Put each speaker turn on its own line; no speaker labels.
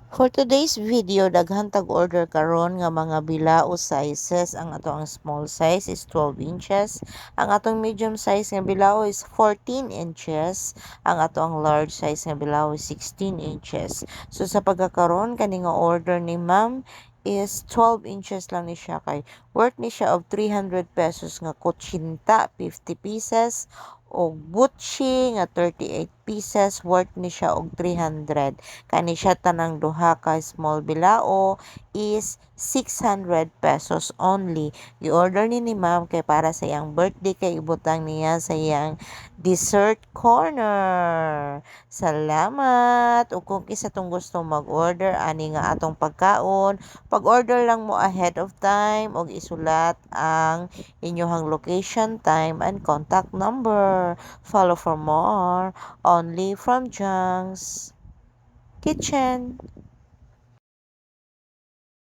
For today's video, daghan tag order karon nga mga bilao sizes. Ang ato ang small size is 12 inches. Ang atong medium size nga bilao is 14 inches. Ang ato ang large size nga bilao is 16 inches. So sa pagkakaroon kani nga order ni ma'am is 12 inches lang ni siya kay worth ni siya of 300 pesos nga kutsinta 50 pieces o butchi nga 38 pieces worth ni siya og 300. Kani siya tanang duha ka small bilao is 600 pesos only. Gi-order ni ma'am kay para sa iyang birthday kay ibutang niya sa iyang dessert corner. Salamat! Ug kung isa tong gusto mag-order ani nga atong pagkaon, pag-order lang mo ahead of time og isulat ang inyong location, time, and contact number. Follow for more only from Jungs Kitchen.